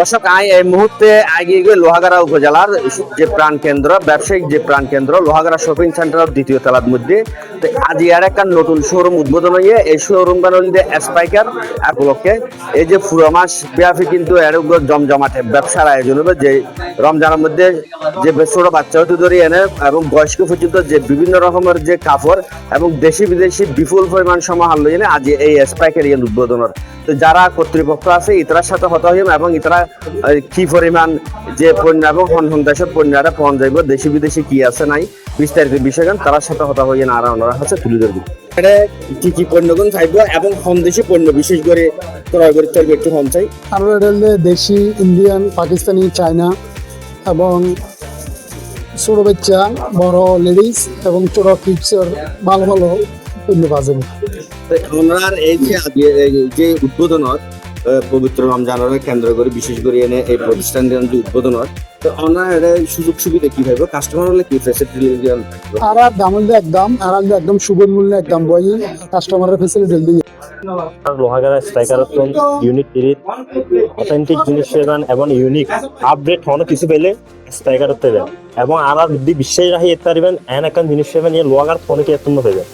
দর্শক এই মুহূর্তে এগিয়ে গিয়ে লোহাগাড়া উপজেলার যে প্রাণ কেন্দ্র, ব্যবসায়িক যে প্রাণ কেন্দ্র লোহাগাড়া শপিং সেন্টারের দ্বিতীয় তলার মধ্যে আজ আর একটা নতুন শোরুম উদ্বোধন হয়ে এই শোরুম বানালে স্পাইকার উপলক্ষে এই যে পুরো মাস ব্যাপী কিন্তু এর জমজমাটে ব্যবসার আয়োজন হবে। যে রমজানের মধ্যে যে ছোট বাচ্চা হতে ধরে এনে এবং বয়স্ক পর্যন্ত যে বিভিন্ন রকমের যে কাপড় এবং দেশি বিদেশি বিপুল পরিমাণ সমাহার লইনে আজ এই স্পাইকার উদ্বোধনের। তো যারা কর্তৃপক্ষ আছে ইতার সাথে হতা হইম এবং ইতারা কি পরিমাণ যে পণ্য এবং দেশের পণ্যটা পাওয়া যাইব, দেশি বিদেশি কি আছে নাই বিস্তারিত বিষয়গান তার সাথে হতা হইয়ে আর ওনারা হচ্ছে তুলে ধরবো এটা কি কি পণ্যগুন চাইব এবং দেশি পণ্য বিশেষ করে ক্রয় করতে হবে একটু কম চাই। আমরা দেশি, ইন্ডিয়ান, পাকিস্তানি, চায়না এবং ছোট বাচ্চা, বড় লেডিস এবং ছোট কিডসের ভালো ভালো পণ্য পাওয়া যাবে। ওনার এই যে উদ্বোধনত পবিত্র রমজানের কেন্দ্র করে বিশেষ করে এনে এই প্রতিষ্ঠান যে উদ্বোধন হয়, তো ওনার সুযোগ সুবিধা কি পাইব, কাস্টমার হলে কি ফ্যাসিলিটি আর দাম হলে একদম সুবল মূল্যে একদম বই কাস্টমারের ফ্যাসিলিটি দিয়ে লোহাগাড়া স্ট্রাইকার ইউনিক টিরিট অথেন্টিক জিনিস সেবান এবং ইউনিক আপডেট হনো কিছু পেলে স্ট্রাইকার দেবেন এবং আর বিশ্বাস রাখি এতে পারবেন এন একটা জিনিস সেবেন এই লোহাগাড় ফোনে কি এত পেবেন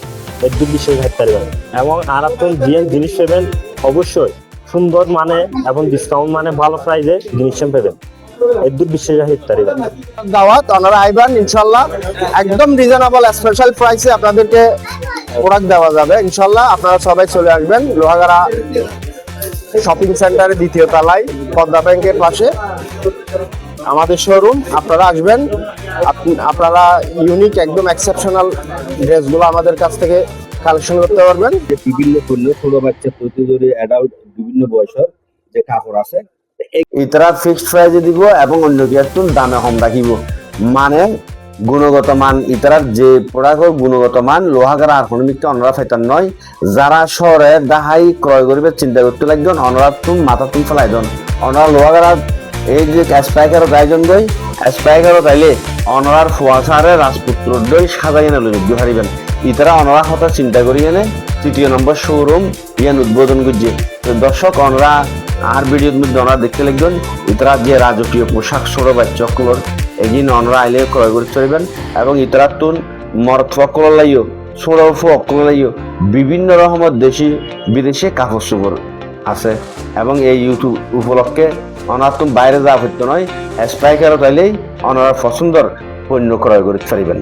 একদম বিশ্বাস রাখতে পারবেন এবং আর আপনার জিনিস সেবেন অবশ্যই সুন্দর মানে এবং ডিসকাউন্ট মানে ভালো প্রাইসে জিনিস পেবেন একদম বিশ্বাস রাখতে পারবেন। দাওয়াত ওনারা আইবেন ইনশাল্লাহ, একদম রিজনেবল স্পেশাল প্রাইসে আপনাদেরকে প্রোডাক্ট দেওয়া যাবে ইনশাল্লাহ। আপনারা সবাই চলে আসবেন লোহাগাড়া শপিং সেন্টারের দ্বিতীয় তলায় পদ্মা ব্যাংকের পাশে আমাদের শোরুম। আপনারা আসবেন, আপনারা ইউনিক একদম এক্সেপশনাল ড্রেসগুলো আমাদের কাছ থেকে কালেকশন করতে পারবেন। যে বিভিন্ন পণ্য ছোট বাচ্চা প্রতিযোগী অ্যাডাল্ট বিভিন্ন বয়সের যে কাপড় আছে ইতারা ফিক্সড প্রাইসে দিব এবং অন্য কি একটু দামে কম রাখিব। মানে গুণগত মান ইতারার যে প্রোডাক্টের গুণগত মান লোহাগাড়া আর কোনো মিথ্যা অনরা ফাইতার নয়। যারা শহরে দাহাই ক্রয় করবে চিন্তা করতে লাগবেন অনরা তুম মাথা তুম ফেলাই দেন। অনরা লোহাগাড়া এই যে স্পাইকারও আয়োজন দেয়, স্পাইকারও তাইলে অনরার ফুয়াশারে রাজপুত্র দই সাজাই এনে লইতে পারিবেন। ইতারা অনরা কথা চিন্তা করি এনে তৃতীয় নম্বর শোরুম ইয়ান উদ্বোধন করছে। দর্শক অনরা আর ভিডিওর মধ্যে ওনারা দেখতে লাগবেন ইতারা যে রাজকীয় পোশাক ছোট বাচ্চাগুলোর এগিয়ে ওনারা আইলে ক্রয় করতে পারবেন এবং ইতারা তুন মরদ ফকল লাইও ছোট ফকল লাইও বিভিন্ন রকমের দেশি বিদেশি কাপড় চোপড় আছে এবং এই ইউটিউব উপলক্ষে ওনার তুম বাইরে যাওয়া হইতে নয় স্পাইকারও তাইলেই ওনারা পছন্দর পণ্য ক্রয় করতে পারবেন।